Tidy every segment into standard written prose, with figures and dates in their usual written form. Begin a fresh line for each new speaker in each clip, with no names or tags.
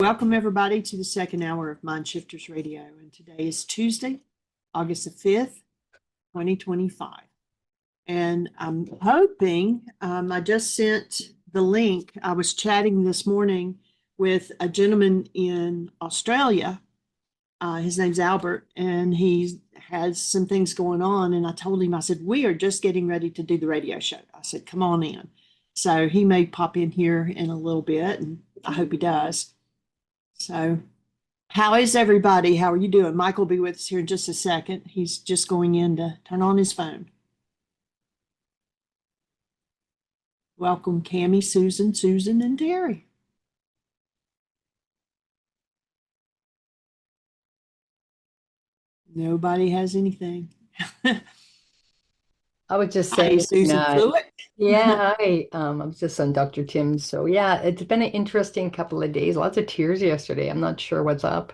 Welcome, everybody, to the second hour of Mind Shifters Radio. And today is Tuesday, August the 5th, 2025. And I'm hoping, I just sent the link. I was chatting this morning with a gentleman in Australia. His name's Albert, and he has some things going on. And I told him, I said, we are just getting ready to do the radio show. I said, come on in. So he may pop in here in a little bit, and I hope he does. So, how is everybody? How are you doing? Mike will be with us here in just a second. He's just going in to turn on his phone. Welcome, Cammie, Susan, and Terry. Nobody has anything.
I would just
Hi,
say,
Susan Fluitt.
yeah, I'm just on Dr. Tim's. So yeah, it's been an interesting couple of days. Lots of tears yesterday. I'm not sure what's up.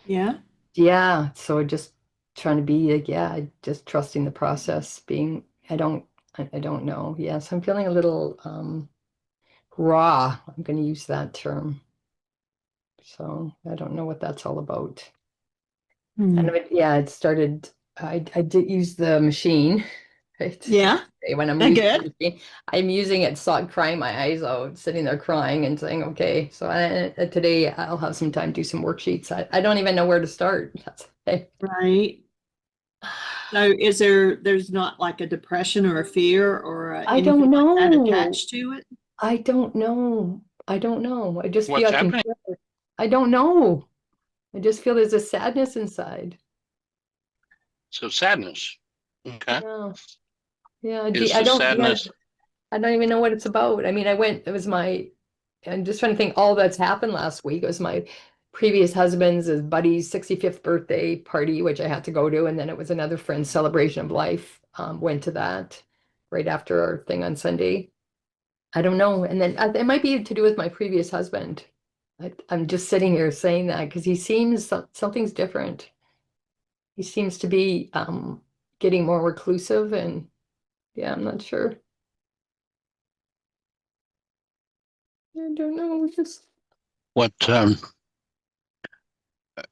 Yeah.
Yeah, so just trying to be like, yeah, just trusting the process. I don't know. Yes, I'm feeling a little raw. I'm going to use that term. So I don't know what that's all about. And yeah, it started. I did use the machine. Right.
Yeah.
When I'm using
Good.
it, I'm using it, so crying my eyes out, sitting there crying and saying, okay, so today I'll have some time to do some worksheets. I don't even know where to start. That's okay.
Right. So there's not like a depression or a fear or
I
anything
don't
like that
know.
attached to it?
I don't know. I don't know. I just feel
What's
I can
happening?
feel it. I don't know. I just feel there's a sadness inside.
So sadness. Okay.
Yeah. Yeah.
Is
I
the
don't, yeah,
sadness
I don't even know what it's about. I mean, I'm just trying to think all that's happened last week. It was my previous his buddy's 65th birthday party, which I had to go to. And then it was another friend's celebration of life. Went to that right after our thing on Sunday. I don't know. And then it might be to do with my previous husband. I'm just sitting here saying that because something's different. He seems to be getting more reclusive, and yeah, I'm not sure. I don't know.
what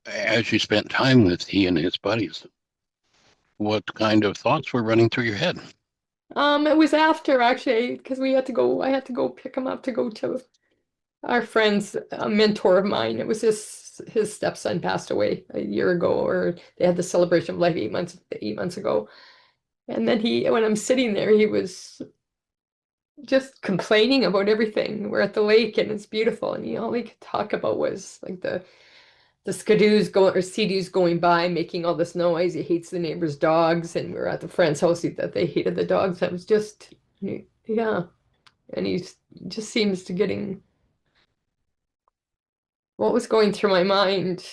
as you spent time with he and his buddies, what kind of thoughts were running through your head?
It was after actually, because I had to go pick him up to go to our friend's a mentor of mine. It was his stepson passed away a year ago, or they had the celebration of life 8 months ago. And then when I'm sitting there, he was just complaining about everything. We're at the lake and it's beautiful, and all he could talk about was like the skidoos going or sea going by, making all this noise. He hates the neighbor's dogs, and we were at the friend's house that they hated the dogs. I was just, yeah, and he just seems to getting what was going through my mind.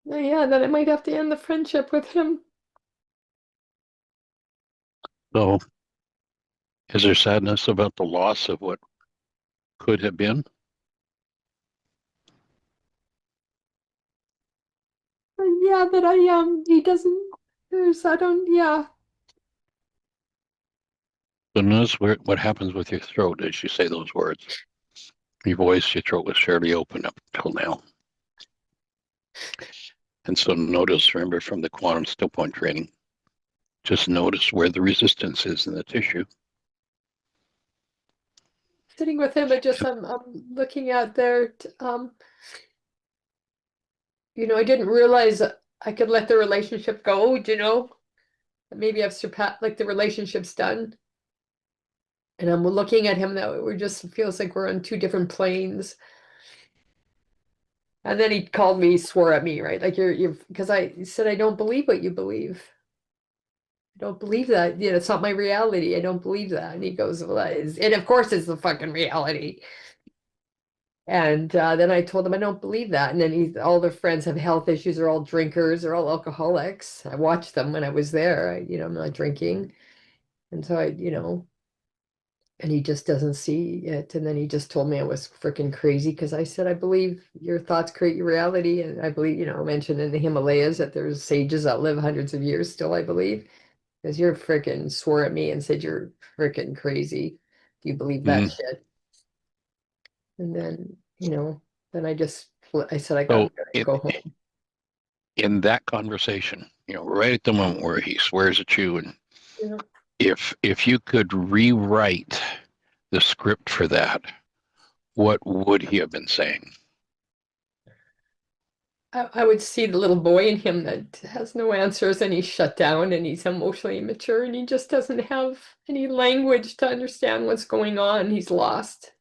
Yeah, that I might have to end the friendship with him.
So is there sadness about the loss of what could have been?
Yeah, that he doesn't. I don't. Yeah,
So notice what happens with your throat as you say those words. Your voice, your throat was fairly open up until now. And so notice, remember from the quantum still point training, just notice where the resistance is in the tissue.
sitting with him, I'm looking at there. I didn't realize I could let the relationship go. Maybe I've surpassed, like, the relationship's done. And I'm looking at him that we're just feels like we're on two different planes. And then he called me, swore at me, right? Like because I said, I don't believe what you believe. I don't believe that. It's not my reality. I don't believe that. And he goes, well, and of course it's the fucking reality. And then I told him I don't believe that. And then all their friends have health issues. They're all drinkers. They're all alcoholics. I watched them when I was there. I'm not drinking. And so and he just doesn't see it. And then he just told me I was freaking crazy because I said, I believe your thoughts create your reality. And I believe, mentioned in the Himalayas that there's sages that live hundreds of years still, I believe. Because you're freaking swore at me and said you're freaking crazy. Do you believe that
Mm.
shit? And then then I said, I'm
So
gonna go home.
in that conversation, right at the moment where he swears at you, and
Yeah.
if you could rewrite the script for that, what would he have been saying?
I would see the little boy in him that has no answers, and he's shut down, and he's emotionally immature, and he just doesn't have any language to understand what's going on. He's lost.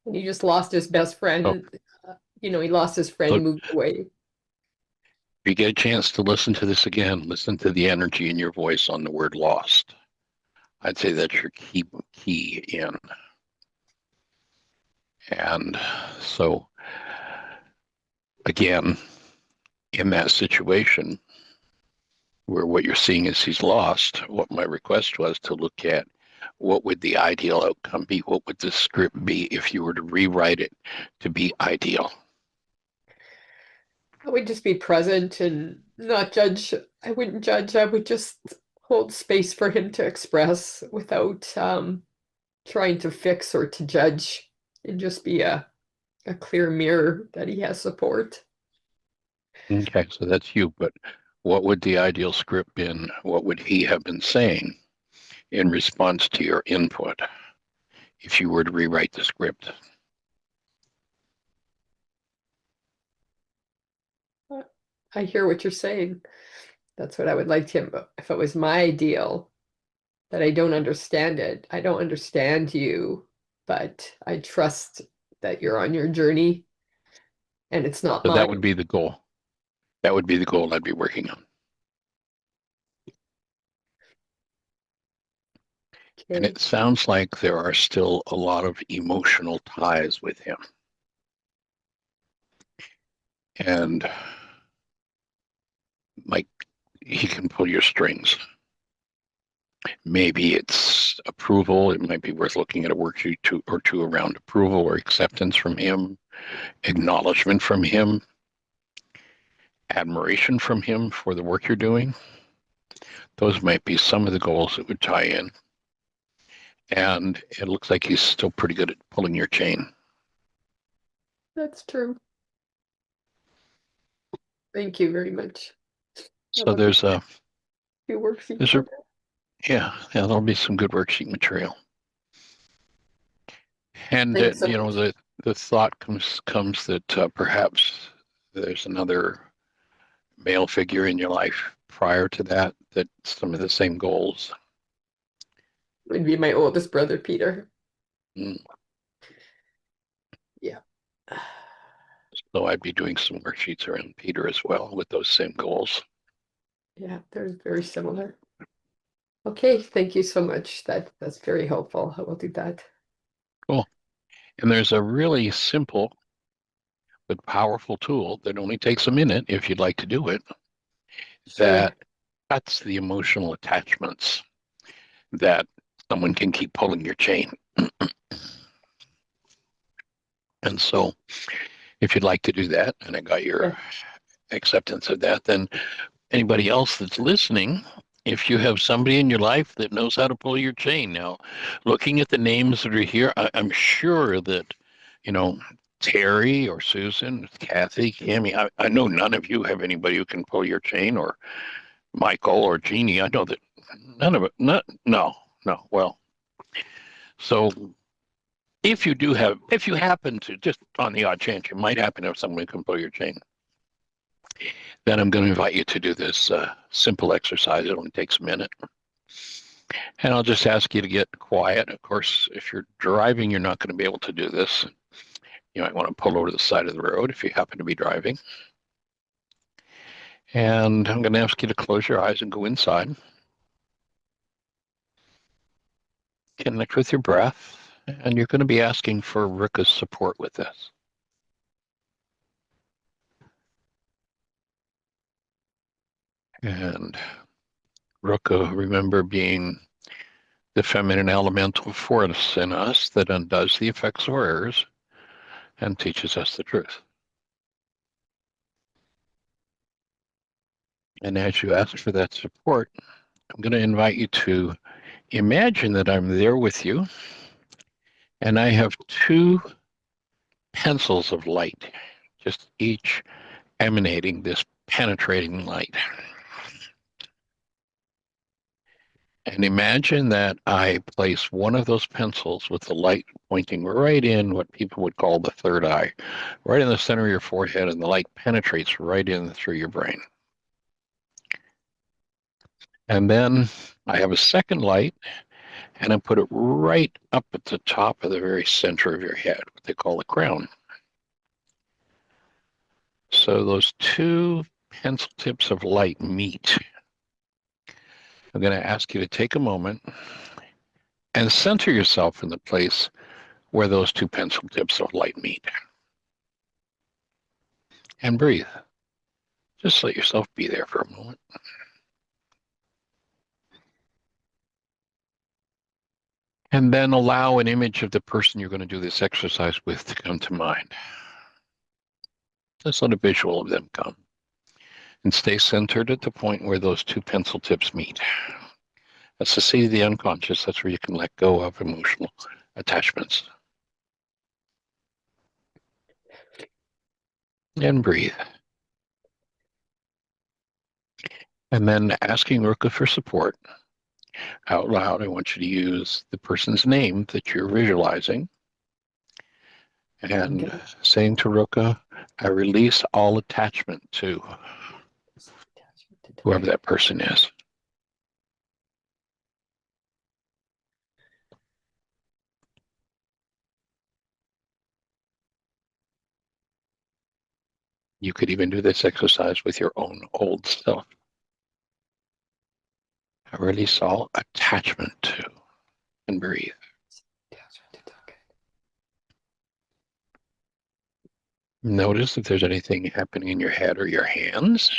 And he just lost his best friend,
So,
and he lost his friend,
so
moved away.
if you get a chance to listen to this again, listen to the energy in your voice on the word lost. I'd say that's your key in. And so, again, in that situation where what you're seeing is he's lost, what my request was to look at what would the ideal outcome be? What would the script be if you were to rewrite it to be ideal?
I would just be present and not judge. I wouldn't judge. I would just hold space for him to express without trying to fix or to judge, and just be a clear mirror that he has support.
Okay, so that's you, but what would the ideal script been? What would he have been saying in response to your input if you were to rewrite the script?
I hear what you're saying. That's what I would like him. If it was my ideal, that I don't understand it. I don't understand you, but I trust that you're on your journey and it's not
So
mine.
that would be the goal. That would be the goal I'd be working on. And
Okay.
it sounds like there are still a lot of emotional ties with him. And like he can pull your strings. Maybe it's approval. It might be worth looking at a worksheet or two around approval or acceptance from him, acknowledgement from him, admiration from him for the work you're doing. Those might be some of the goals that would tie in. And it looks like he's still pretty good at pulling your chain.
That's true. Thank you very much.
So there's a
few worksheets
there's
for
a
that.
yeah, there'll be some good worksheet material. And
Thanks so much.
the thought comes that perhaps there's another male figure in your life prior to that some of the same goals.
Would be my oldest brother, Peter.
Mm.
Yeah.
So I'd be doing some worksheets around Peter as well with those same goals.
Yeah, they're very similar. Okay, thank you so much. That's very helpful. I will do that.
Cool. And there's a really simple but powerful tool that only takes a minute if you'd like to do it
Sure.
that cuts the emotional attachments that someone can keep pulling your chain. And so if you'd like to do that, and I got your
Yeah.
acceptance of that, then anybody else that's listening, if you have somebody in your life that knows how to pull your chain now, looking at the names that are here, I'm sure that, you know, Terry or Susan, Kathy, Cammy, I know none of you have anybody who can pull your chain, or Michael or Jeannie. I know that none of it, no. Well, so if you happen to, just on the odd chance, you might happen to have someone who can pull your chain, then I'm going to invite you to do this simple exercise. It only takes a minute. And I'll just ask you to get quiet. Of course, if you're driving, you're not going to be able to do this. You might want to pull over to the side of the road if you happen to be driving. And I'm going to ask you to close your eyes and go inside. Connect with your breath. And you're going to be asking for Rika's support with this. And Ruka, remember, being the feminine elemental force in us that undoes the effects of our errors and teaches us the truth. And as you ask for that support, I'm going to invite you to imagine that I'm there with you, and I have two pencils of light, just each emanating this penetrating light. And imagine that I place one of those pencils with the light pointing right in what people would call the third eye, right in the center of your forehead, and the light penetrates right in through your brain. And then I have a second light, and I put it right up at the top of the very center of your head, what they call the crown. So those two pencil tips of light meet. I'm going to ask you to take a moment and center yourself in the place where those two pencil tips of light meet. And breathe. Just let yourself be there for a moment. And then allow an image of the person you're going to do this exercise with to come to mind. Just let a visual of them come. And stay centered at the point where those two pencil tips meet. That's the seat of the unconscious. That's where you can let go of emotional attachments. And breathe. And then asking Ruka for support. Out loud, I want you to use the person's name that you're visualizing. And
Okay.
saying to Ruka, I release all attachment to whoever that person is. You could even do this exercise with your own old self. I release all attachment to, and breathe. Notice if there's anything happening in your head or your hands.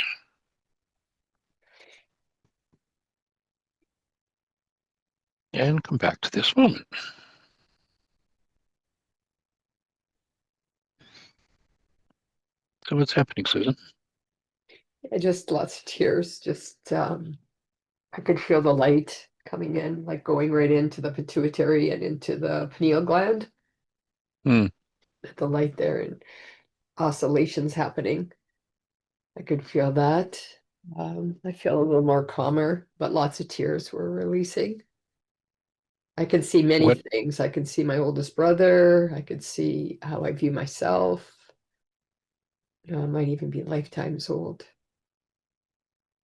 And come back to this moment. So what's happening, Susan?
Just lots of tears. Just I could feel the light coming in, like going right into the pituitary and into the pineal gland.
Hmm.
The light there and oscillations happening. I could feel that. I feel a little more calmer, but lots of tears were releasing. I could see many
What
things. I could see my oldest brother. I could see how I view myself. I might even be lifetimes old.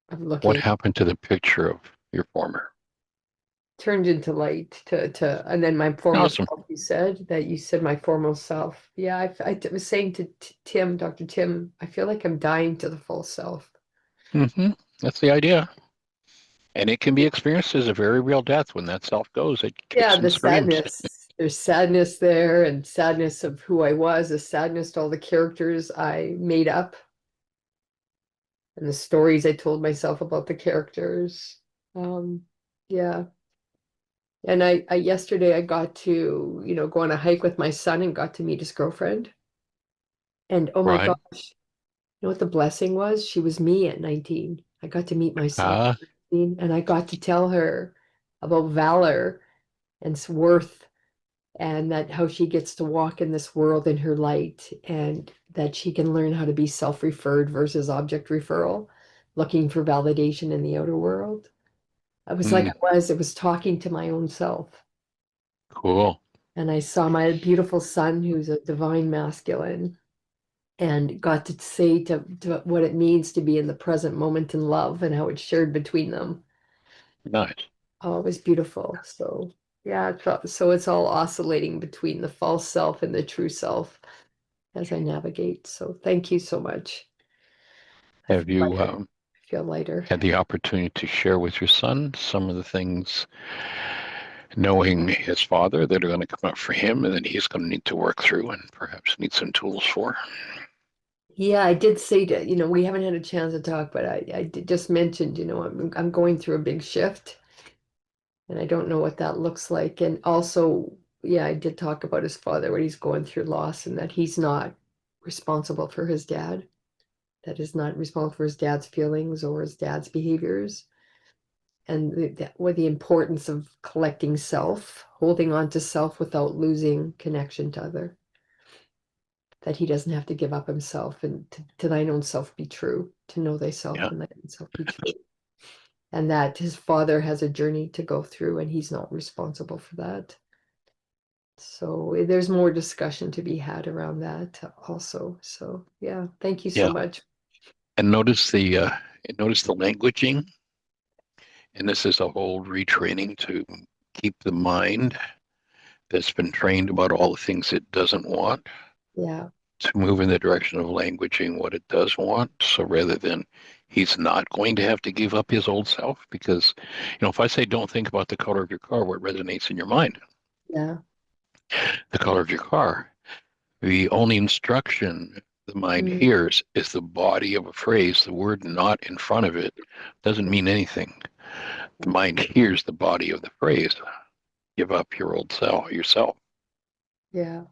I'm
what
looking
happened to the picture of your former?
turned into light to and then my former
Awesome.
self, you said my former self. Yeah, was saying to Tim, Dr. Tim, I feel like I'm dying to the full self.
Mm-hmm. That's the idea. And it can be experienced as a very real death. When that self goes, it
Yeah,
kicks and
the
screams.
sadness. There's sadness there and sadness of who I was, a sadness to all the characters I made up and the stories I told myself about the characters. Yeah. And I yesterday I got to, go on a hike with my son and got to meet his girlfriend. And oh my
Right.
gosh, you know what the blessing was? She was me at 19. I got to meet myself
Ah,
at 19 and I got to tell her about valor and worth and that how she gets to walk in this world in her light and that she can learn how to be self-referred versus object referral, looking for validation in the outer world. I was like
mm,
it was talking to my own self.
cool.
And I saw my beautiful son, who's a divine masculine, and got to say to what it means to be in the present moment in love and how it's shared between them.
Nice.
Oh, it was beautiful. So yeah, so it's all oscillating between the false self and the true self as I navigate. So thank you so much. I
Have
feel
you
lighter. I feel lighter.
had the opportunity to share with your son some of the things, knowing his father, that are going to come up for him and that he's going to need to work through and perhaps need some tools for?
Yeah, I did say to, we haven't had a chance to talk, but I did just mentioned, I'm going through a big shift and I don't know what that looks like. And also, yeah, I did talk about his father, what he's going through loss and that he's not responsible for his dad, that is not responsible for his dad's feelings or his dad's behaviors. And what the importance of collecting self, holding on to self without losing connection to other. that he doesn't have to give up himself, and to thine own self be true, to know thyself
Yeah.
and thine own self be true. And that his father has a journey to go through and he's not responsible for that. So there's more discussion to be had around that also. So yeah, thank you so
Yeah.
much.
And notice the languaging. And this is a whole retraining to keep the mind that's been trained about all the things it doesn't want
Yeah,
to move in the direction of languaging what it does want. So rather than he's not going to have to give up his old self, because, if I say don't think about the color of your car, what resonates in your mind?
yeah.
The color of your car. The only instruction the mind
Mm,
hears is the body of a phrase. The word not in front of it doesn't mean anything. The mind hears the body of the phrase. Give up your old self, yourself.
yeah.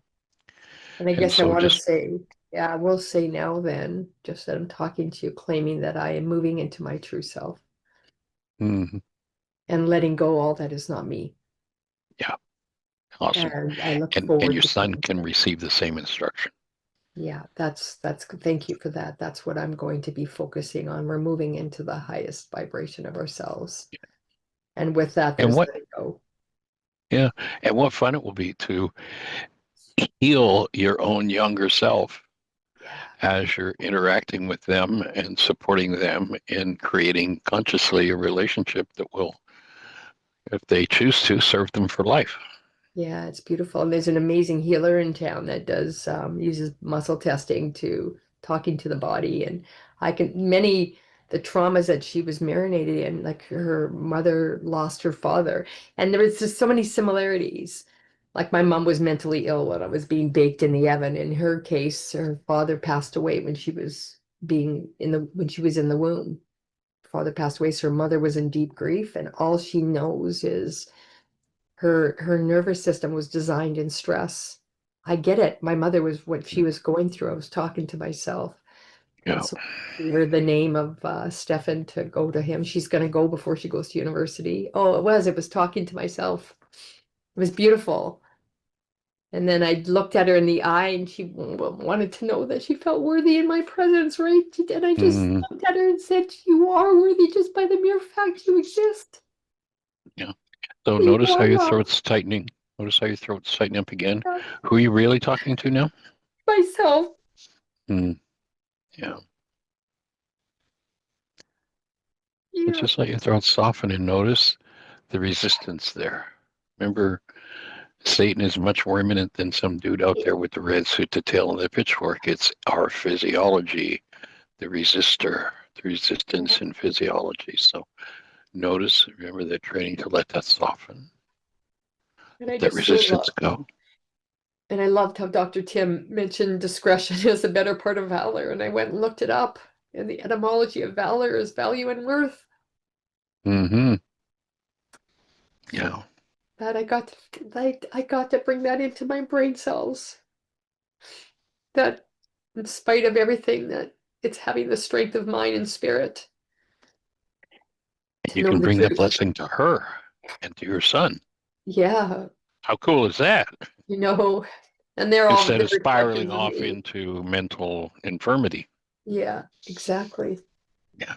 And I
And
guess I
so
want to
just,
say, yeah, I will say now then, just that I'm talking to you, claiming that I am moving into my true self
mhm,
and letting go all that is not me.
yeah, awesome.
And I look
And
forward
your
to
son
coming.
can receive the same instruction.
Yeah, thank you for that. That's what I'm going to be focusing on. We're moving into the highest vibration of ourselves. And with that,
And
there's
what,
letting go.
yeah, and what fun it will be to heal your own younger self
Yeah,
as you're interacting with them and supporting them in creating consciously a relationship that will, if they choose to, serve them for life.
yeah, it's beautiful. And there's an amazing healer in town that does uses muscle testing to talking to the body. And I can many the traumas that she was marinated in, like her mother lost her father, and there was just so many similarities. Like my mom was mentally ill when I was being baked in the oven. In her case, her father passed away when she was when she was in the womb. Father passed away, so her mother was in deep grief, and all she knows is her nervous system was designed in stress. I get it. My mother was what she was going through. I was talking to myself. And
Yeah.
so I gave her the name of Stefan to go to him. She's going to go before she goes to university. Oh, it was talking to myself. It was beautiful. And then I looked at her in the eye and she wanted to know that she felt worthy in my presence, right? And I just
Mm,
looked at her and said, you are worthy just by the mere fact you exist.
yeah. So
You
notice how
are
your
love.
throat's tightening. Notice how your throat's tightening up again. Who are you really talking to now?
Myself.
Mm, yeah. So
Yeah.
just let your throat soften and notice the resistance there. Remember, Satan is much more imminent than some dude out there with the red suit, the tail, and the pitchfork. It's our physiology, the resistor, the resistance in physiology. So notice, remember that training to let that soften,
And
let
I
that
just so
resistance
love.
go.
And I loved how Dr. Tim mentioned discretion is a better part of valor. And I went and looked it up. And the etymology of valor is value and worth.
Mm-hmm. Yeah.
That I got to bring that into my brain cells. That in spite of everything, that it's having the strength of mind and spirit
And
to
you
know
can
the
bring that
truth.
blessing to her and to your son.
Yeah,
How cool is that?
you know, and they're all
Instead
the
of spiraling
reflections of
off
me.
into mental infirmity.
Yeah, exactly.
Yeah.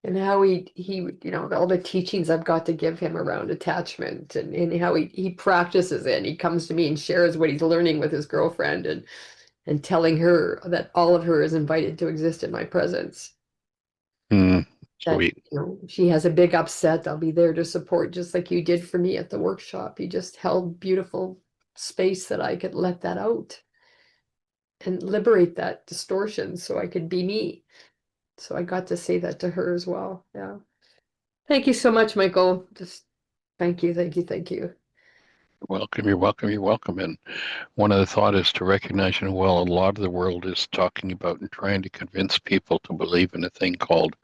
And how all the teachings I've got to give him around attachment, and how he practices it. And he comes to me and shares what he's learning with his girlfriend, and telling her that all of her is invited to exist in my presence.
Mm,
That,
sweet.
she has a big upset. I'll be there to support, just like you did for me at the workshop. You just held beautiful space that I could let that out and liberate that distortion so I could be me. So I got to say that to her as well. Yeah. Thank you so much, Michael. Just thank you, thank you, thank you.
Welcome, you're welcome, you're welcome. And one of the thought is to recognize, well, a lot of the world is talking about and trying to convince people to believe in a thing called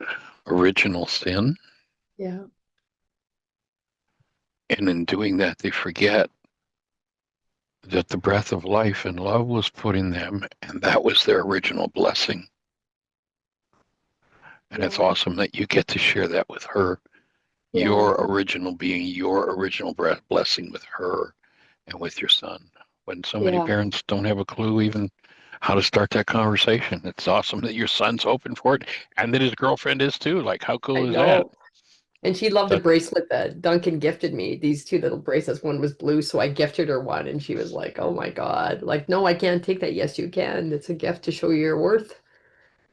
original sin.
Yeah,
And in doing that, they forget that the breath of life and love was put in them, and that was their original blessing. And it's
yeah,
awesome that you get to share that with her,
yeah,
your original being, your original breath blessing with her and with your son. When so many
yeah,
parents don't have a clue even how to start that conversation. It's awesome that your son's open for it and that his girlfriend is too. Like, how
I
cool is that?
know. And she loved the
That
bracelet that Duncan gifted me. These two little bracelets. One was blue, so I gifted her one, and she was like, "Oh my God!" Like, no, I can't take that. Yes, you can. It's a gift to show you your worth.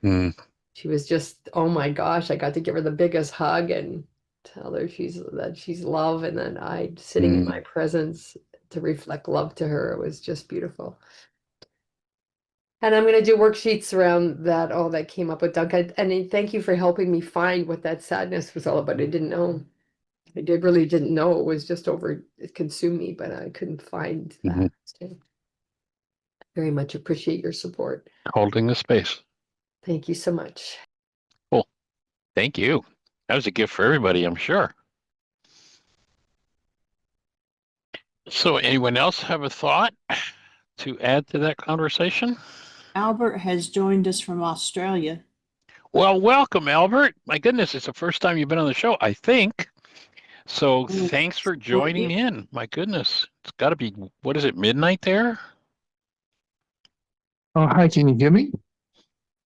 mm,
She was just, oh my gosh! I got to give her the biggest hug and tell her she's love, and then I sitting in my
mm,
presence to reflect love to her. It was just beautiful. And I'm going to do worksheets around that, all that came up with Duncan. And thank you for helping me find what that sadness was all about. I didn't know. Really didn't know. It was just it consumed me, but I couldn't find
mhm.
that. So very much appreciate your support.
Holding the space.
Thank you so much.
Cool. Thank you. That was a gift for everybody, I'm sure. So, anyone else have a thought to add to that conversation?
Albert has joined us from Australia.
Well, welcome, Albert. My goodness, it's the first time you've been on the show, I think. So,
And we
thanks for
support you.
joining in. My goodness, it's got to be, what is it, midnight there?
Oh, hi, can you hear me?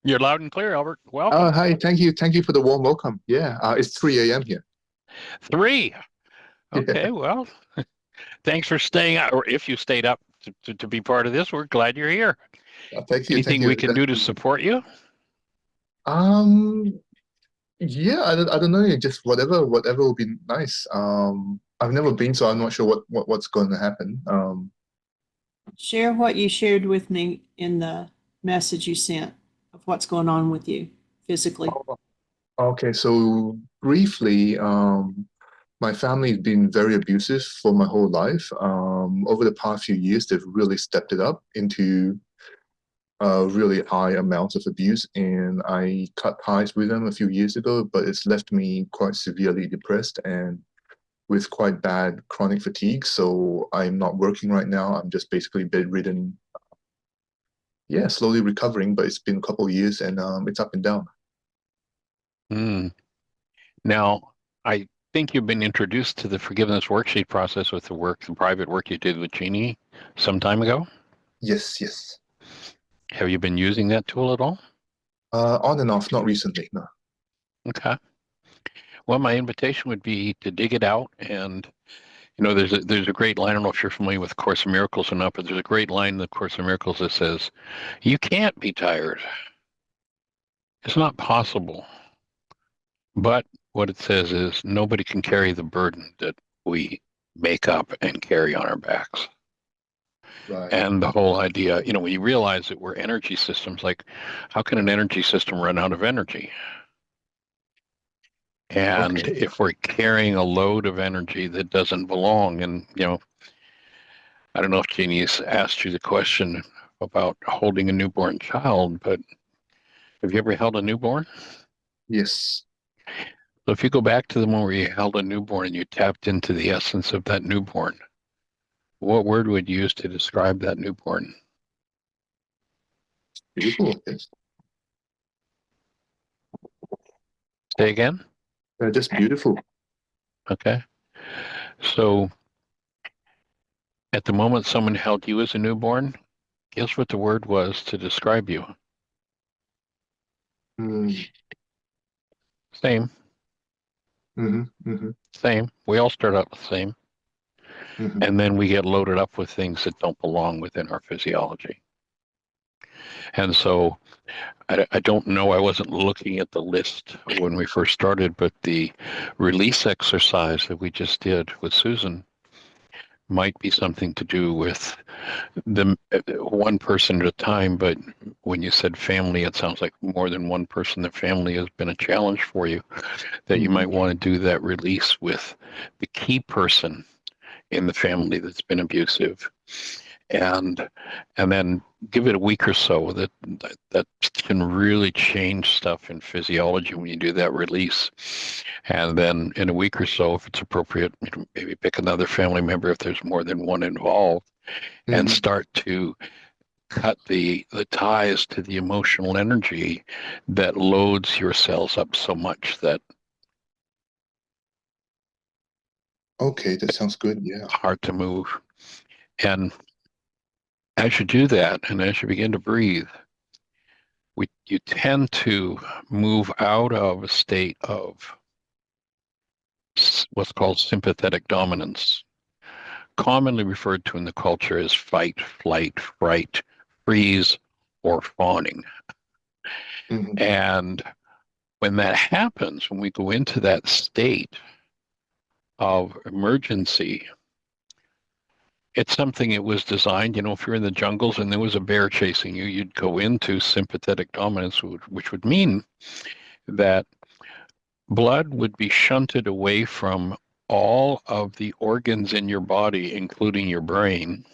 You're loud and clear, Albert.
Oh,
Welcome.
hi, thank you. Thank you for the warm welcome. Yeah, it's 3 a.m. here.
3.
Yeah,
Okay, well, thanks for staying up, or if you stayed up to be part of this, we're glad you're here.
thank you, thank
Anything we
you.
can do to support you?
Um, yeah, I don't know, just whatever would be nice. I've never been, so I'm not sure what's going to happen.
Share what you shared with me in the message you sent of what's going on with you physically.
Oh, okay, so briefly, my family's been very abusive for my whole life. Over the past few years, they've really stepped it up into really high amounts of abuse, and I cut ties with them a few years ago, but it's left me quite severely depressed and with quite bad chronic fatigue. So I'm not working right now. I'm just basically bedridden. Yeah, slowly recovering, but it's been a couple of years and it's up and down.
Hmm. Now, I think you've been introduced to the forgiveness worksheet process with the private work you did with Jeannie some time ago.
Yes, yes.
Have you been using that tool at all?
On and off, not recently, no.
Okay. Well, my invitation would be to dig it out, and there's a great line. I don't know if you're familiar with Course in Miracles or not, but there's a great line in the Course in Miracles that says, "You can't be tired. It's not possible." But what it says is nobody can carry the burden that we make up and carry on our backs.
Right.
And the whole idea, when you realize that we're energy systems, like how can an energy system run out of energy? And
Okay.
if we're carrying a load of energy that doesn't belong, and I don't know if Jeannie's asked you the question about holding a newborn child, but have you ever held a newborn?
Yes.
So if you go back to the moment where you held a newborn and you tapped into the essence of that newborn, what word would you use to describe that newborn?
Beautiful. Yes.
Say again?
Just beautiful.
Okay. So at the moment someone held you as a newborn, guess what the word was to describe you?
Mm,
Same,
mm-hmm, mm-hmm,
same. We all start out the same.
mm-hmm.
And then we get loaded up with things that don't belong within our physiology. And so I don't know, I wasn't looking at the list when we first started, but the release exercise that we just did with Susan might be something to do with the one person at a time. But when you said family, it sounds like more than one person. The family has been a challenge for you, that you
Mm-hmm.
might want to do that release with the key person in the family that's been abusive, and then give it a week or so. That can really change stuff in physiology when you do that release. And then in a week or so, if it's appropriate, maybe pick another family member if there's more than one involved, and
Mm-hmm.
start to cut the ties to the emotional energy that loads your cells up so much that
Okay, that sounds good. Yeah.
it's hard to move. And as you do that, and as you begin to breathe, you tend to move out of a state of what's called sympathetic dominance, commonly referred to in the culture as fight, flight, fright, freeze, or fawning.
Mhm.
And when that happens, when we go into that state of emergency, it's something it was designed, if you're in the jungles and there was a bear chasing you, you'd go into sympathetic dominance, which would mean that blood would be shunted away from all of the organs in your body, including your brain,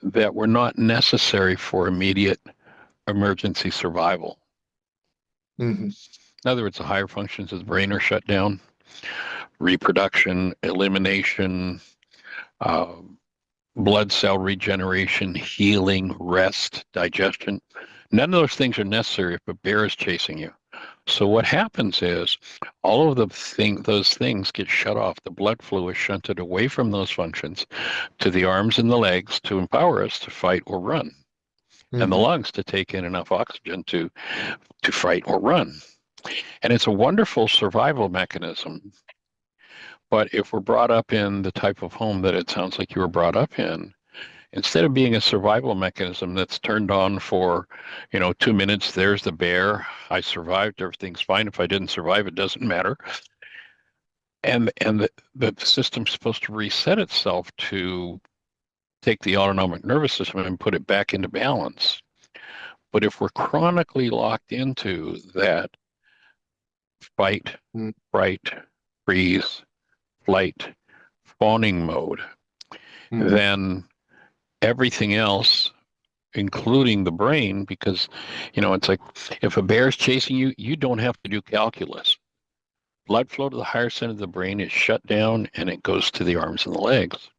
that were not necessary for immediate emergency survival.
Mhm.
In other words, the higher functions of the brain are shut down: reproduction, elimination, uh, blood cell regeneration, healing, rest, digestion. None of those things are necessary if a bear is chasing you. So what happens is all of those things get shut off. The blood flow is shunted away from those functions to the arms and the legs to empower us to fight or run, and the
Mhm.
lungs to take in enough oxygen to fight or run. And it's a wonderful survival mechanism. But if we're brought up in the type of home that it sounds like you were brought up in, instead of being a survival mechanism that's turned on for, 2 minutes, there's the bear, I survived, everything's fine. If I didn't survive, it doesn't matter. And the system's supposed to reset itself to take the autonomic nervous system and put it back into balance. But if we're chronically locked into that fight,
Mhm.
fright, freeze, flight, fawning mode,
Mhm.
then everything else, including the brain, because, it's like if a bear's chasing you, you don't have to do calculus. Blood flow to the higher center of the brain is shut down and it goes to the arms and the legs.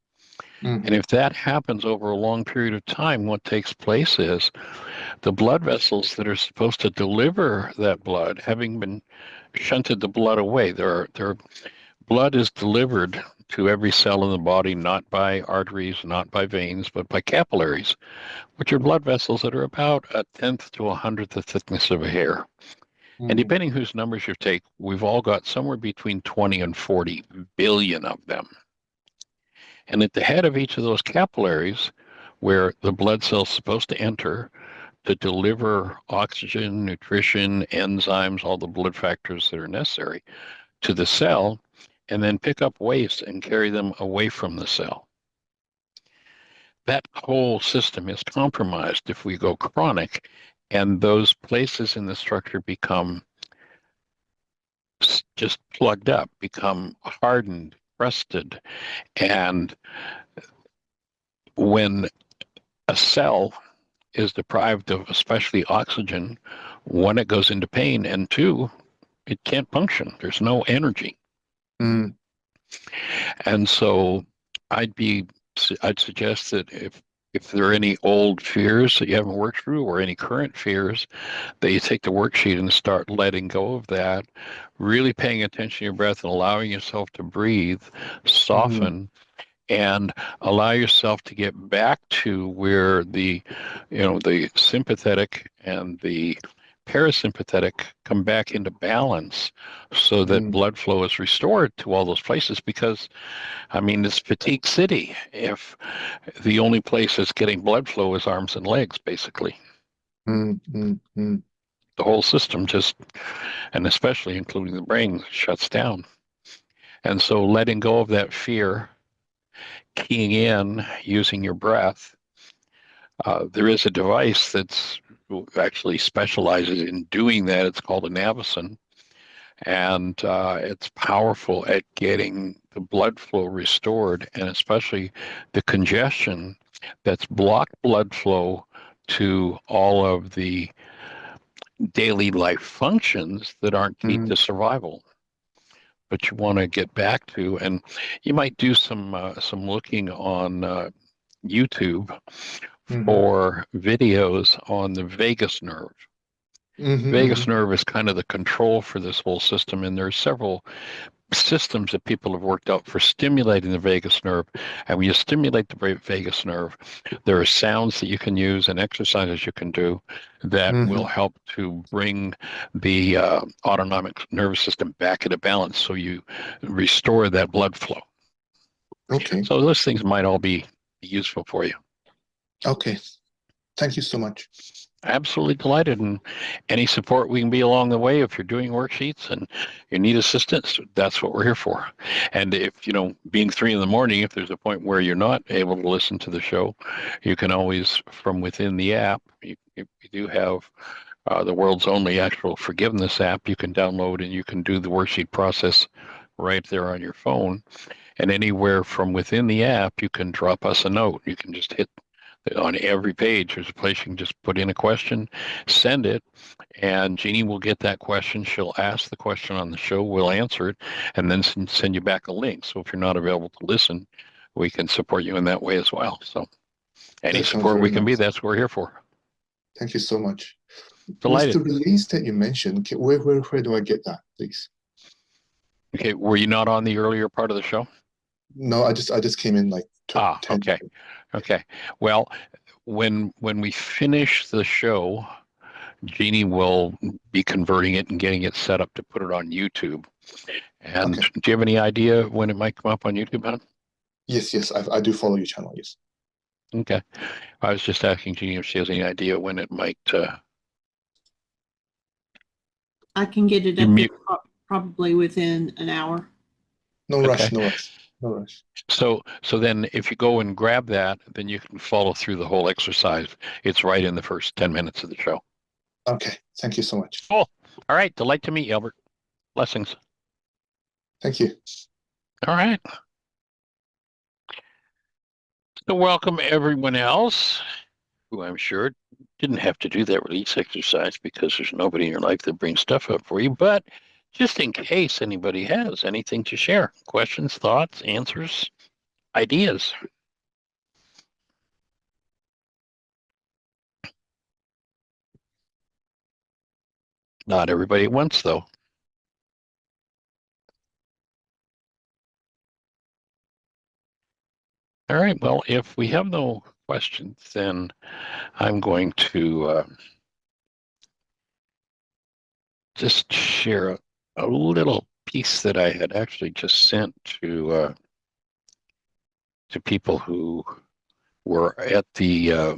And
Mhm.
if that happens over a long period of time, what takes place is the blood vessels that are supposed to deliver that blood, having been shunted the blood away, their blood is delivered to every cell in the body, not by arteries, not by veins, but by capillaries, which are blood vessels that are about 1/10 to 100th the thickness of a hair. And
Mhm.
depending whose numbers you take, we've all got somewhere between 20 and 40 billion of them. And at the head of each of those capillaries, where the blood cell's supposed to enter to deliver oxygen, nutrition, enzymes, all the blood factors that are necessary to the cell, and then pick up waste and carry them away from the cell. That whole system is compromised if we go chronic, and those places in the structure become just plugged up, become hardened, crusted. And when a cell is deprived of especially oxygen, one, it goes into pain, and two, it can't function. There's no energy.
Mhm.
And so I'd be I'd suggest that if there are any old fears that you haven't worked through or any current fears, that you take the worksheet and start letting go of that, really paying attention to your breath and allowing yourself to breathe,
Mhm.
soften, and allow yourself to get back to where the sympathetic and the parasympathetic come back into balance so that
Mhm.
blood flow is restored to all those places. Because I mean, it's fatigue city if the only place that's getting blood flow is arms and legs, basically.
Mhm. Mhm.
The whole system just, and especially including the brain, shuts down. And so letting go of that fear, keying in using your breath. There is a device that's actually specializes in doing that. It's called a Navison, and it's powerful at getting the blood flow restored, and especially the congestion that's blocked blood flow to all of the daily life functions that aren't key
Mhm.
to survival. But you want to get back to, and you might do some looking on YouTube
Mhm.
for videos on the vagus nerve.
Mhm.
Vagus
Mhm.
nerve is kind of the control for this whole system, and there are several systems that people have worked out for stimulating the vagus nerve. And when you stimulate the vagus nerve, there are sounds that you can use and exercises you can do that will help to bring the autonomic nervous system back into balance, so you restore that blood flow.
Okay.
So those things might all be useful for you.
Okay. Thank you so much.
Absolutely delighted, and any support we can be along the way. If you're doing worksheets and you need assistance, that's what we're here for. And if, being 3 a.m, if there's a point where you're not able to listen to the show, you can always, from within the app, you do have the world's only actual forgiveness app you can download, and you can do the worksheet process right there on your phone. And anywhere from within the app, you can drop us a note. You can just hit on every page. There's a place you can just put in a question, send it, and Jeannie will get that question. She'll ask the question on the show, we'll answer it, and then send you back a link. So if you're not available to listen, we can support you in that way as well. So any
That sounds
support we
very
can be,
nice.
that's what we're here for.
Thank you so much.
Delighted.
Was the release that you mentioned, where do I get that, please?
Okay, were you not on the earlier part of the show?
No, I just came in like 10
okay. Okay. Well, when we finish the show, Jeannie will be converting it and getting it set up to put it on YouTube. And
Okay.
do you have any idea when it might come up on YouTube, Adam?
Yes, I do follow your channel, yes.
Okay. I was just asking Jeannie if she has any idea when it might.
I can get it
You
up there
mute.
probably within an hour.
No
Okay.
rush, no rush, no rush.
So then if you go and grab that, then you can follow through the whole exercise. It's right in the first 10 minutes of the show.
Okay, thank you so much.
Cool. All right. Delight to meet you, Albert. Blessings.
Thank you.
All right. So welcome everyone else, who I'm sure didn't have to do that release exercise because there's nobody in your life that brings stuff up for you. But just in case anybody has anything to share, questions, thoughts, answers, ideas. Not everybody at once, though. All right. Well, if we have no questions, then I'm going to just share a little piece that I had actually just sent to people who were at the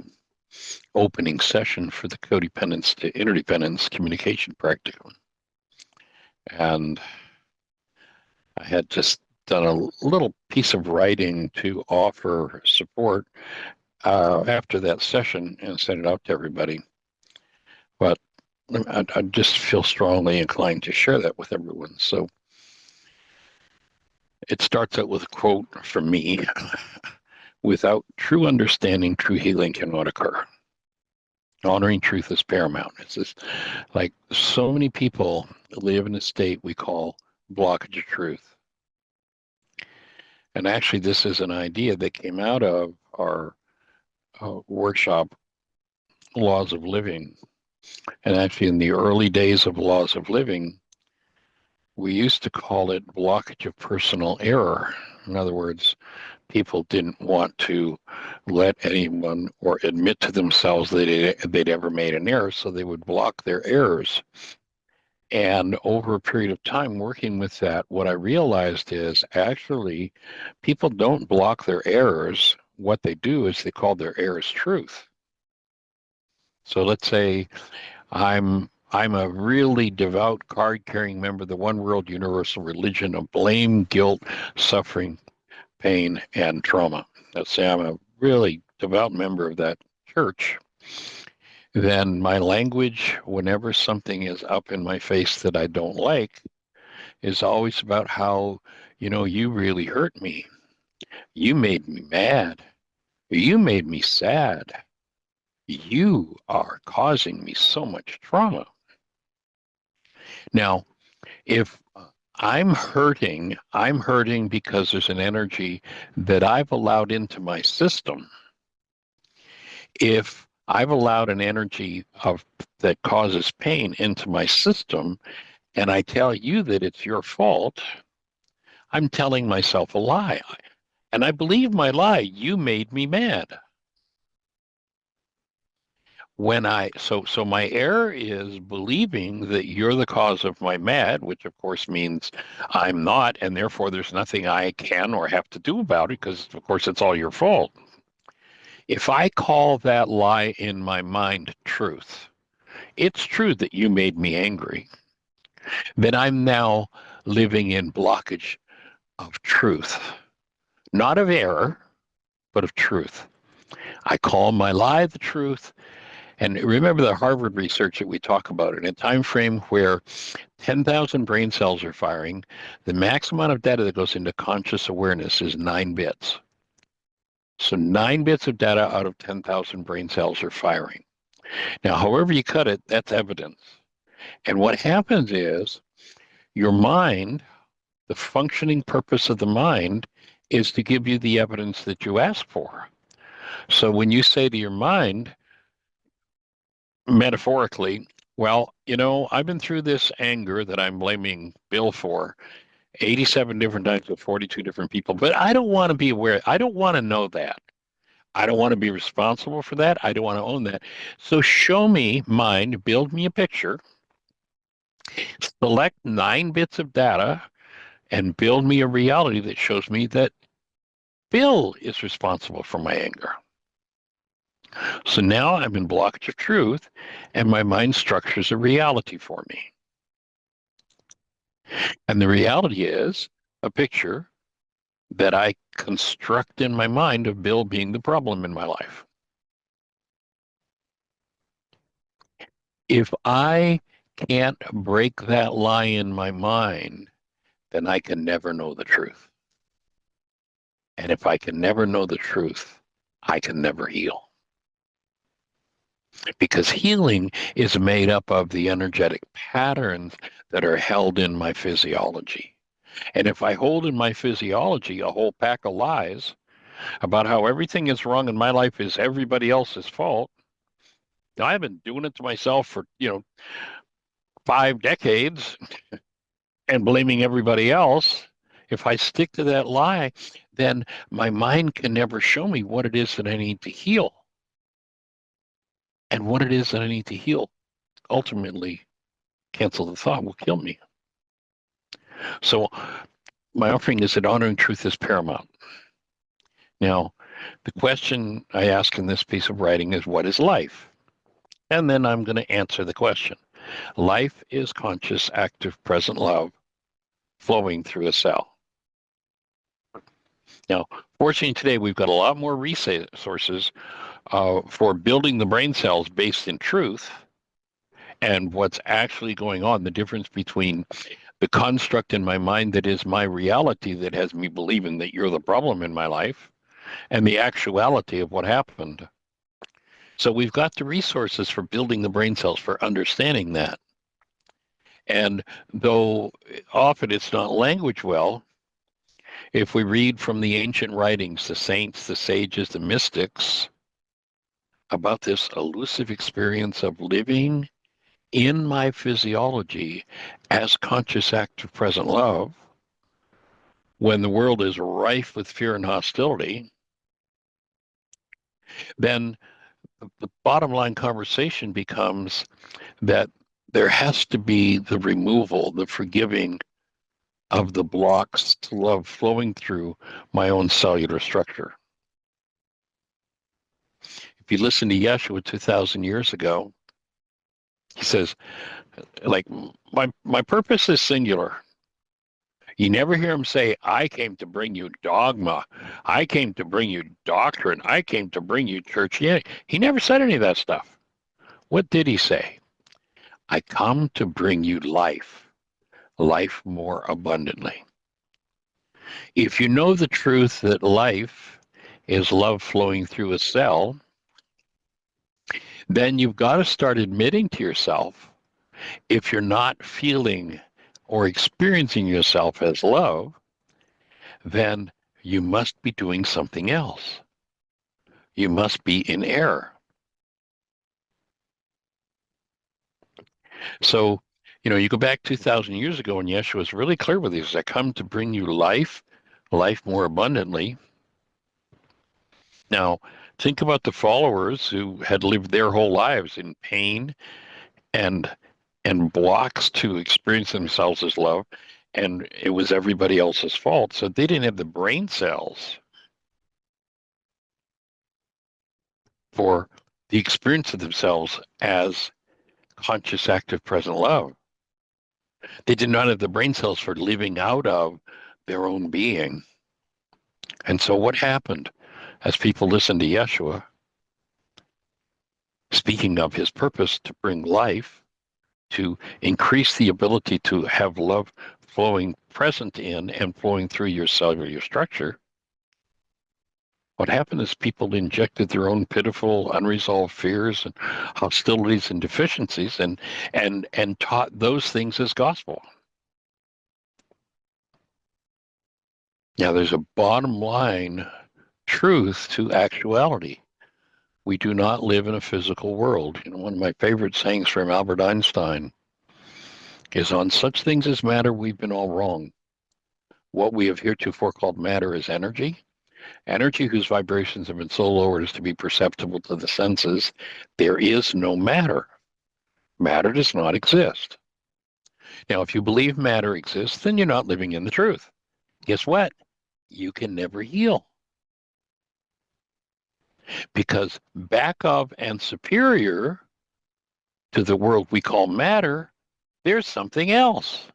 opening session for the codependence to interdependence communication practicum. And I had just done a little piece of writing to offer support after that session and sent it out to everybody. But I just feel strongly inclined to share that with everyone. So it starts out with a quote from me. Without true understanding, true healing cannot occur. Honoring truth is paramount. It's just like so many people live in a state we call blockage of truth. And actually, this is an idea that came out of our workshop, Laws of Living. And actually, in the early days of Laws of Living, we used to call it blockage of personal error. In other words, people didn't want to let anyone or admit to themselves that they'd ever made an error, so they would block their errors. And over a period of time working with that, what I realized is actually people don't block their errors. What they do is they call their errors truth. So let's say I'm a really devout, card-carrying member of the one world universal religion of blame, guilt, suffering, pain, and trauma. Let's say I'm a really devout member of that church. Then my language, whenever something is up in my face that I don't like, is always about how, you really hurt me. You made me mad. You made me sad. You are causing me so much trauma. Now, if I'm hurting because there's an energy that I've allowed into my system. If I've allowed an energy that causes pain into my system, and I tell you that it's your fault, I'm telling myself a lie. And I believe my lie. You made me mad. So my error is believing that you're the cause of my mad, which of course means I'm not, and therefore there's nothing I can or have to do about it, because of course it's all your fault. If I call that lie in my mind truth, it's true that you made me angry, then I'm now living in blockage of truth, not of error, but of truth. I call my lie the truth. And remember the Harvard research that we talk about in a time frame where 10,000 brain cells are firing, the max amount of data that goes into conscious awareness is 9 bits. So 9 bits of data out of 10,000 brain cells are firing. Now, however you cut it, that's evidence. And what happens is your mind, the functioning purpose of the mind, is to give you the evidence that you ask for. So when you say to your mind, metaphorically, well, I've been through this anger that I'm blaming Bill for 87 different times with 42 different people, but I don't want to be aware. I don't want to know that. I don't want to be responsible for that. I don't want to own that. So show me, mind, build me a picture, select 9 bits of data, and build me a reality that shows me that Bill is responsible for my anger. So now I'm in blockage of truth, and my mind structures a reality for me. And the reality is a picture that I construct in my mind of Bill being the problem in my life. If I can't break that lie in my mind, then I can never know the truth. And if I can never know the truth, I can never heal. Because healing is made up of the energetic patterns that are held in my physiology. And if I hold in my physiology a whole pack of lies about how everything is wrong in my life is everybody else's fault, I've been doing it to myself for, 5 decades and blaming everybody else. If I stick to that lie, then my mind can never show me what it is that I need to heal. And what it is that I need to heal ultimately, cancel the thought, will kill me. So my offering is that honoring truth is paramount. Now, the question I ask in this piece of writing is, what is life? And then I'm going to answer the question. Life is conscious, active, present love flowing through a cell. Now, fortunately today, we've got a lot more resources for building the brain cells based in truth and what's actually going on, the difference between the construct in my mind that is my reality that has me believing that you're the problem in my life, and the actuality of what happened. So we've got the resources for building the brain cells, for understanding that. And though often it's not language well, if we read from the ancient writings, the saints, the sages, the mystics, about this elusive experience of living in my physiology as conscious, active, present love, when the world is rife with fear and hostility, then the bottom line conversation becomes that there has to be the removal, the forgiving of the blocks to love flowing through my own cellular structure. If you listen to Yeshua 2,000 years ago, he says, like, my purpose is singular. You never hear him say, I came to bring you dogma. I came to bring you doctrine. I came to bring you church. Yeah, he never said any of that stuff. What did he say? I come to bring you life, life more abundantly. If you know the truth that life is love flowing through a cell, then you've got to start admitting to yourself, if you're not feeling or experiencing yourself as love, then you must be doing something else. You must be in error. So You go back 2,000 years ago, and Yeshua was really clear with this. I come to bring you life, life more abundantly. Now, think about the followers who had lived their whole lives in pain and blocks to experience themselves as love, and it was everybody else's fault. So they didn't have the brain cells for the experience of themselves as conscious, active, present love. They did not have the brain cells for living out of their own being. And so what happened as people listened to Yeshua, speaking of his purpose to bring life, to increase the ability to have love flowing present in and flowing through your cellular structure, what happened is people injected their own pitiful, unresolved fears and hostilities and deficiencies and taught those things as gospel. Now, there's a bottom line truth to actuality. We do not live in a physical world. One of my favorite sayings from Albert Einstein is, on such things as matter, we've been all wrong. What we have heretofore called matter is energy. Energy whose vibrations have been so lowered as to be perceptible to the senses. There is no matter. Matter does not exist. Now, if you believe matter exists, then you're not living in the truth. Guess what? You can never heal. Because back of and superior to the world we call matter, there's something else.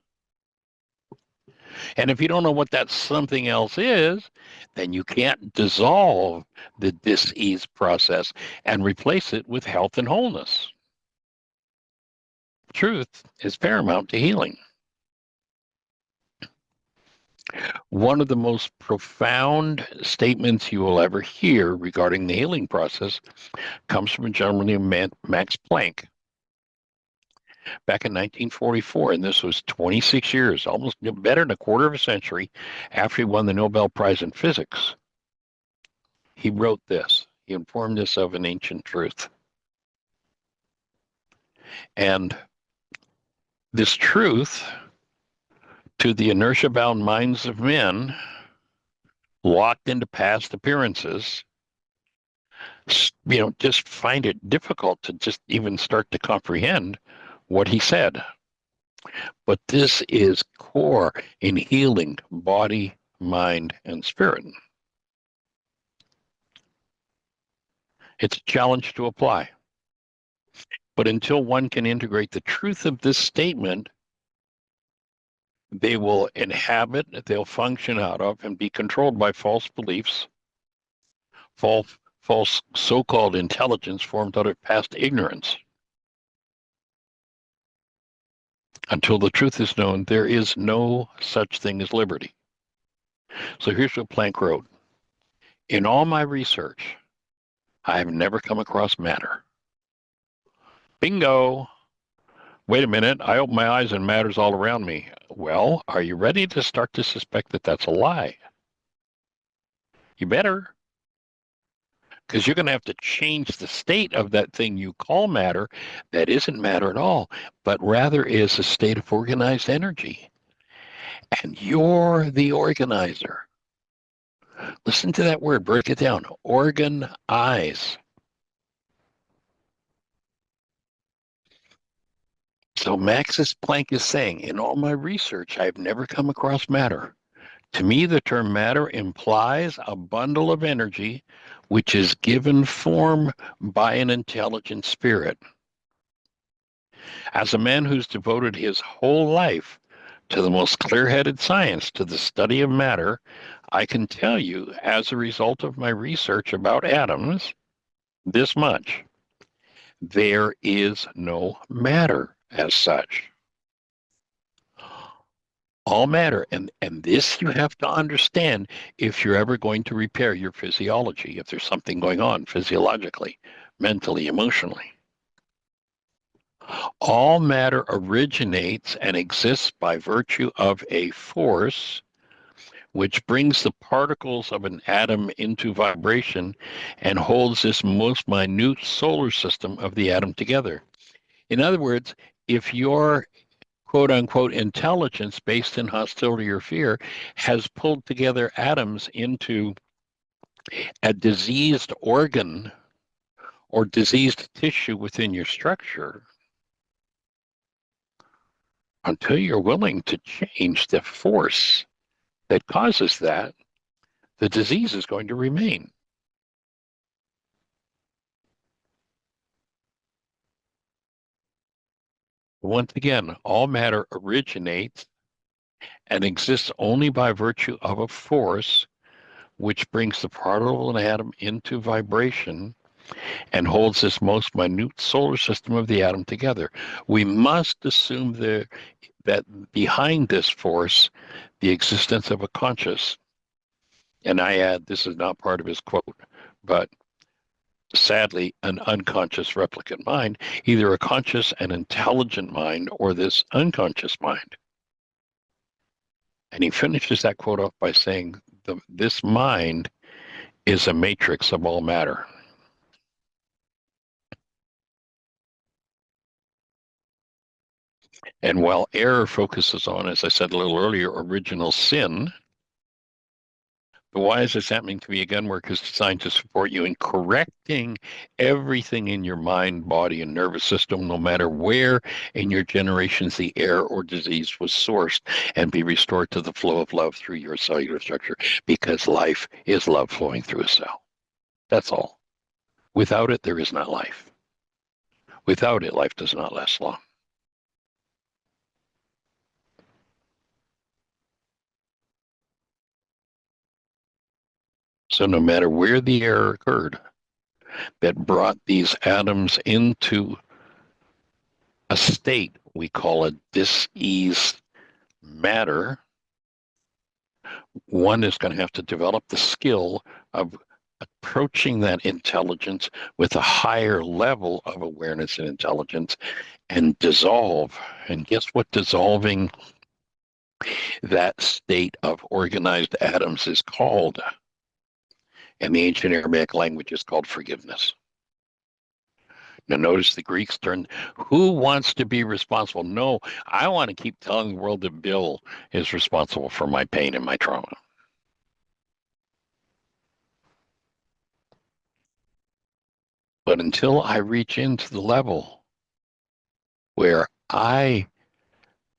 And if you don't know what that something else is, then you can't dissolve the dis-ease process and replace it with health and wholeness. Truth is paramount to healing. One of the most profound statements you will ever hear regarding the healing process comes from a gentleman named Max Planck back in 1944, and this was 26 years, almost better than a quarter of a century after he won the Nobel Prize in Physics. He wrote this. He informed us of an ancient truth. And this truth, to the inertia-bound minds of men, locked into past appearances, just find it difficult to just even start to comprehend what he said. But this is core in healing body, mind, and spirit. It's a challenge to apply. But until one can integrate the truth of this statement, they will inhabit, they'll function out of, and be controlled by false beliefs, false so-called intelligence formed out of past ignorance. Until the truth is known, there is no such thing as liberty. So here's what Planck wrote. In all my research, I have never come across matter. Bingo! Wait a minute, I open my eyes and matter's all around me. Well, are you ready to start to suspect that that's a lie? You better. Because you're going to have to change the state of that thing you call matter that isn't matter at all, but rather is a state of organized energy. And you're the organizer. Listen to that word, break it down. Organize. So Max Planck is saying, in all my research, I've never come across matter. To me, the term matter implies a bundle of energy which is given form by an intelligent spirit. As a man who's devoted his whole life to the most clear-headed science, to the study of matter, I can tell you, as a result of my research about atoms, this much. There is no matter as such. All matter, and this you have to understand if you're ever going to repair your physiology, if there's something going on physiologically, mentally, emotionally. All matter originates and exists by virtue of a force which brings the particles of an atom into vibration and holds this most minute solar system of the atom together. In other words, if you're quote unquote intelligence based in hostility or fear has pulled together atoms into a diseased organ or diseased tissue within your structure, until you're willing to change the force that causes that, the disease is going to remain. Once again, all matter originates and exists only by virtue of a force which brings the particle and atom into vibration and holds this most minute solar system of the atom together. We must assume that behind this force, the existence of a conscious, and I add, this is not part of his quote, but sadly, an unconscious replicant mind, either a conscious and intelligent mind or this unconscious mind. And he finishes that quote off by saying, this mind is a matrix of all matter. And while error focuses on, as I said a little earlier, original sin, the why is this happening to me again work is designed to support you in correcting everything in your mind, body, and nervous system, no matter where in your generations the error or disease was sourced, and be restored to the flow of love through your cellular structure, because life is love flowing through a cell. That's all. Without it, there is not life. Without it, life does not last long. So no matter where the error occurred that brought these atoms into a state we call a diseased matter, one is going to have to develop the skill of approaching that intelligence with a higher level of awareness and intelligence and dissolve. And guess what dissolving that state of organized atoms is called? In the ancient Aramaic language, is called forgiveness. Now, notice the Greeks turned, who wants to be responsible? No, I want to keep telling the world that Bill is responsible for my pain and my trauma. But until I reach into the level where I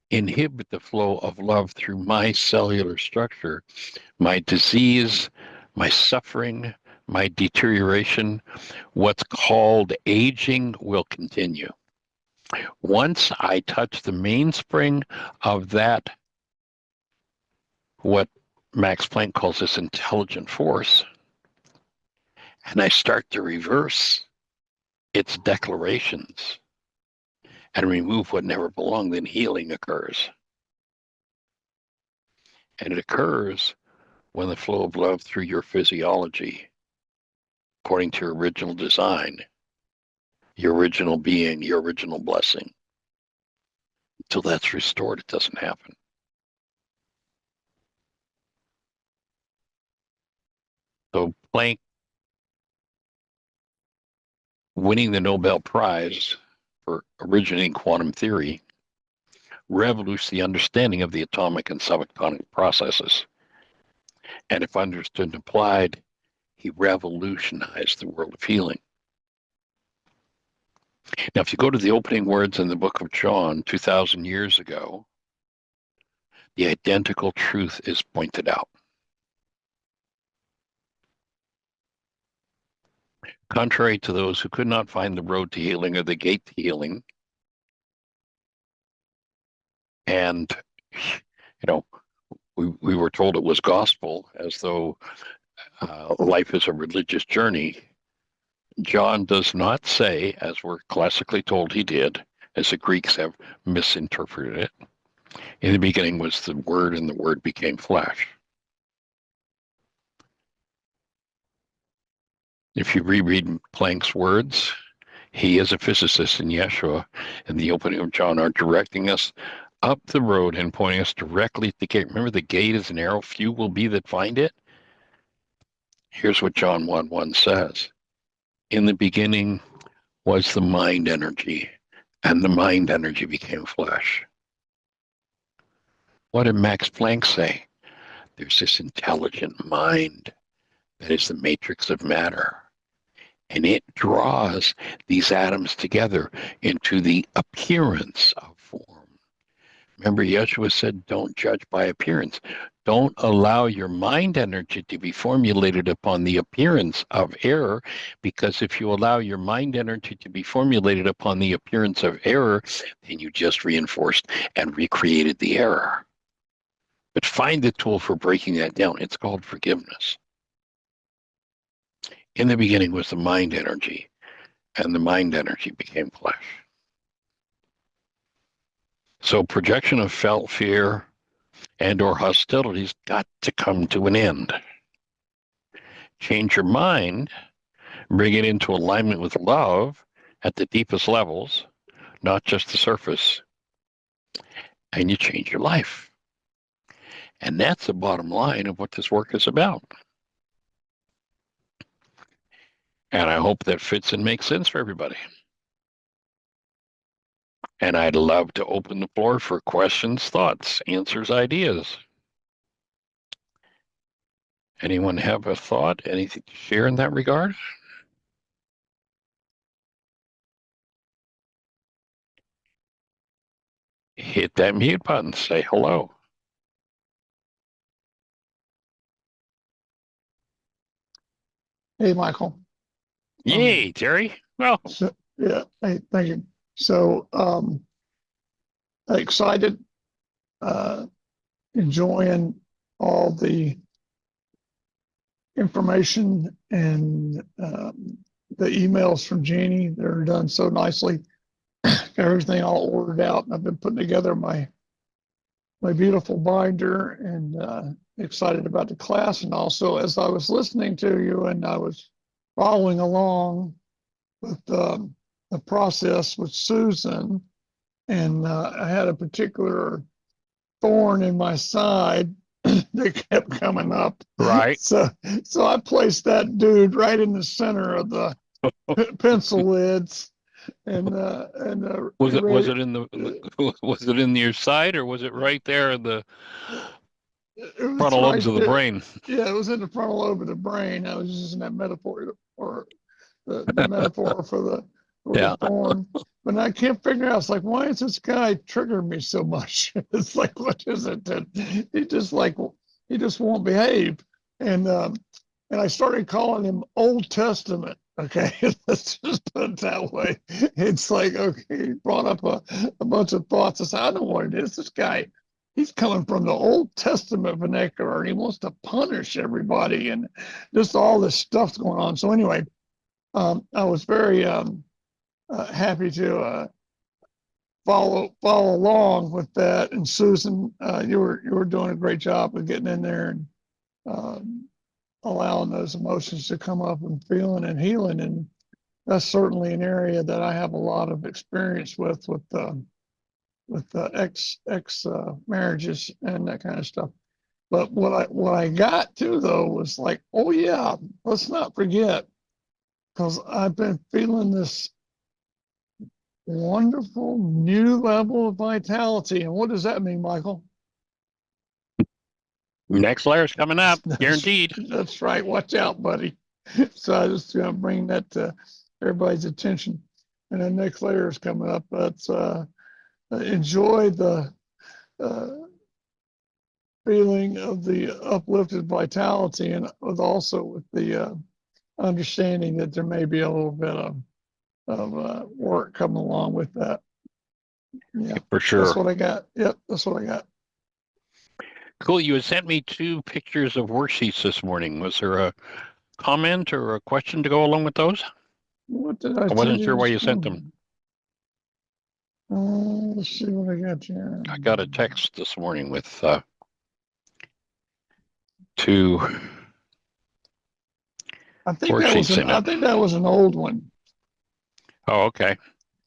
inhibit the flow of love through my cellular structure, my disease, my suffering, my deterioration, what's called aging will continue. Once I touch the mainspring of that, what Max Planck calls this intelligent force, and I start to reverse its declarations and remove what never belonged, then healing occurs. And it occurs when the flow of love through your physiology, according to your original design, your original being, your original blessing. Until that's restored, it doesn't happen. So Planck winning the Nobel Prize for originating quantum theory revolutionized the understanding of the atomic and subatomic processes. And if understood and applied, he revolutionized the world of healing. Now, if you go to the opening words in the book of John 2,000 years ago, the identical truth is pointed out. Contrary to those who could not find the road to healing or the gate to healing, and, we were told it was gospel, as though life is a religious journey. John does not say, as we're classically told he did, as the Greeks have misinterpreted it, in the beginning was the Word, and the Word became flesh. If you reread Planck's words, he is a physicist, and Yeshua and the opening of John are directing us up the road and pointing us directly at the gate. Remember, the gate is narrow, few will be that find it. Here's what John 1:1 says. In the beginning was the mind energy, and the mind energy became flesh. What did Max Planck say? There's this intelligent mind that is the matrix of matter. And it draws these atoms together into the appearance of form. Remember, Yeshua said, don't judge by appearance. Don't allow your mind energy to be formulated upon the appearance of error, because if you allow your mind energy to be formulated upon the appearance of error, then you just reinforced and recreated the error. But find the tool for breaking that down. It's called forgiveness. In the beginning was the mind energy, and the mind energy became flesh. So projection of felt fear and or hostilities got to come to an end. Change your mind, bring it into alignment with love at the deepest levels, not just the surface, and you change your life. And that's the bottom line of what this work is about. And I hope that fits and makes sense for everybody. And I'd love to open the floor for questions, thoughts, answers, ideas. Anyone have a thought, anything to share in that regard? Hit that mute button, say hello.
Hey, Michael.
Yay, Terry. Well,
So, yeah, hey, thank you. So, excited, enjoying all the information and the emails from Jeannie. They're done so nicely. Everything all ordered out. I've been putting together my beautiful binder and excited about the class. And also, as I was listening to you and I was following along with the process with Susan, and I had a particular thorn in my side that kept coming up.
right.
So I placed that dude right in the center of the pencil lids, and
Was it in the was it in your side, or was it right there in the frontal lobes of the brain?
Yeah, it was in the frontal lobe of the brain. I was using that metaphor or the metaphor for the thorn. But I can't figure out. It's like, why is this guy triggering me so much? It's like, what is it that he just won't behave? And I started calling him Old Testament. Okay, let's just put it that way. It's like, okay, he brought up a bunch of thoughts. I said, I know what it is. This guy, he's coming from the Old Testament vernacular, and he wants to punish everybody, and just all this stuff's going on. So anyway, I was very happy to follow along with that. And Susan, you were doing a great job of getting in there and allowing those emotions to come up and feeling and healing. And that's certainly an area that I have a lot of experience with ex marriages and that kind of stuff. But what I got to though was like, oh yeah, let's not forget, because I've been feeling this wonderful new level of vitality. And what does that mean, Michael?
Next layer's coming up, guaranteed.
That's right. Watch out, buddy. So I just going to bring that to everybody's attention. And the next layer is coming up. But enjoy the feeling of the uplifted vitality, and with the understanding that there may be a little bit of work coming along with that. Yeah,
For sure.
that's what I got. Yep, that's what I got.
Cool. You had sent me 2 pictures of worksheets this morning. Was there a comment or a question to go along with those?
What did I
I wasn't sure why you sent them.
Let's see what I got here.
I got a text this morning with 2 worksheets in it.
I think that was an old one.
Oh, okay.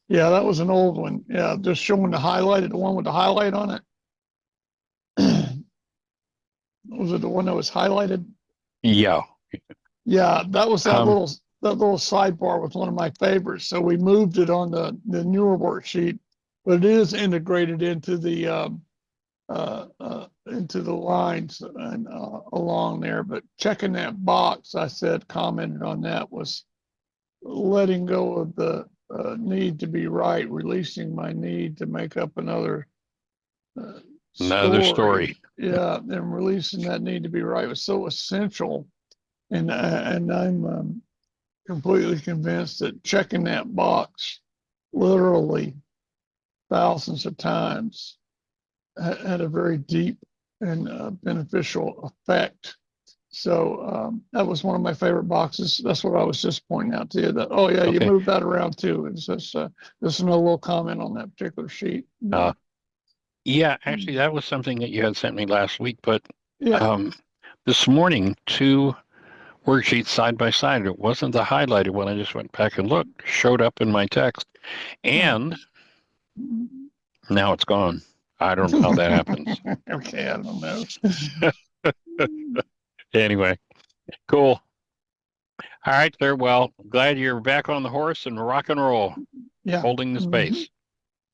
Yeah, that was an old one. Yeah, just showing the one with the highlight on it. Was it the one that was highlighted?
Yeah.
Yeah, that was that little sidebar was one of my favorites. So we moved it on the newer worksheet, but it is integrated into the into the lines and along there. But checking that box, I said, commented on that, was letting go of the need to be right, releasing my need to make up another
Story.
Yeah, and releasing that need to be right was so essential. And I'm completely convinced that checking that box literally thousands of times had a very deep and beneficial effect. So that was one of my favorite boxes. That's what I was just pointing out to you. That, oh yeah, you
Okay.
moved that around too. It's just there's no little comment on that particular sheet.
Yeah, actually, that was something that you had sent me last week, but
Yeah.
this morning, 2 worksheets side by side. It wasn't the highlighted one. I just went back and looked, showed up in my text, and now it's gone. I don't know how that happens.
Okay, I don't know.
Anyway, cool. All right, sir. Well, glad you're back on the horse and rock and roll,
Yeah.
holding the space.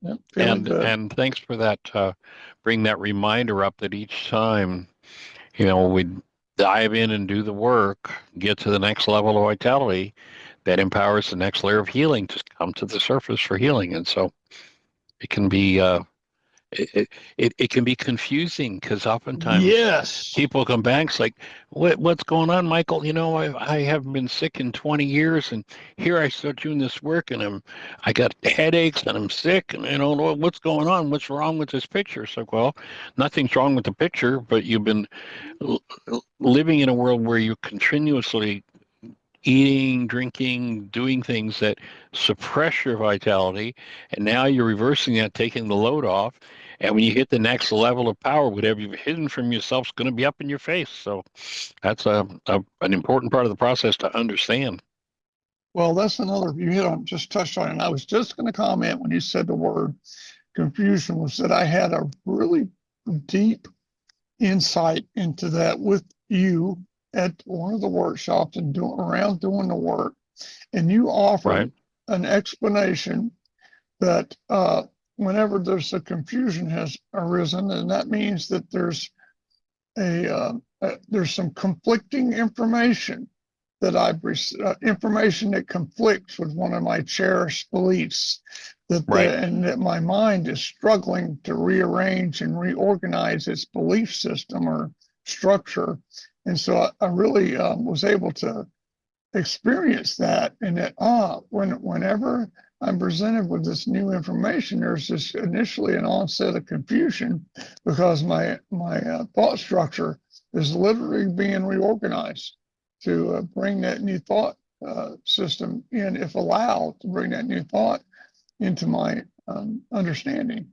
Yep, feeling good.
And thanks for that. Bring that reminder up that each time, we dive in and do the work, get to the next level of vitality, that empowers the next layer of healing to come to the surface for healing. And so it can be it can be confusing because oftentimes
Yes.
people come back, it's like, what's going on, Michael? I haven't been sick in 20 years, and here I start doing this work, and I got headaches, and I'm sick, and I don't know what's going on. What's wrong with this picture? It's like, well, nothing's wrong with the picture, but you've been living in a world where you're continuously eating, drinking, doing things that suppress your vitality, and now you're reversing that, taking the load off. And when you hit the next level of power, whatever you've hidden from yourself is going to be up in your face. So that's an important part of the process to understand.
Well, that's another, you hit on, just touched on it. And I was just going to comment when you said the word confusion, was that I had a really deep insight into that with you at one of the workshops and around doing the work. And you offered
Right.
an explanation that whenever there's a confusion has arisen, and that means that there's there's some conflicting information that information that conflicts with one of my cherished beliefs, and that my mind is struggling to rearrange and reorganize its belief system or structure. And so I really was able to experience that, and that whenever I'm presented with this new information, there's just initially an onset of confusion because my thought structure is literally being reorganized to bring that new thought system in, if allowed, to bring that new thought into my understanding.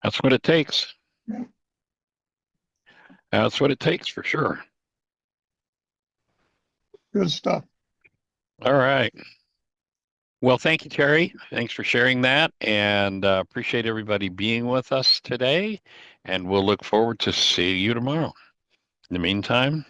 That's what it takes.
Yeah.
That's what it takes for sure.
Good stuff.
All right. Well, thank you, Terry. Thanks for sharing that, and appreciate everybody being with us today. And we'll look forward to seeing you tomorrow. In the meantime,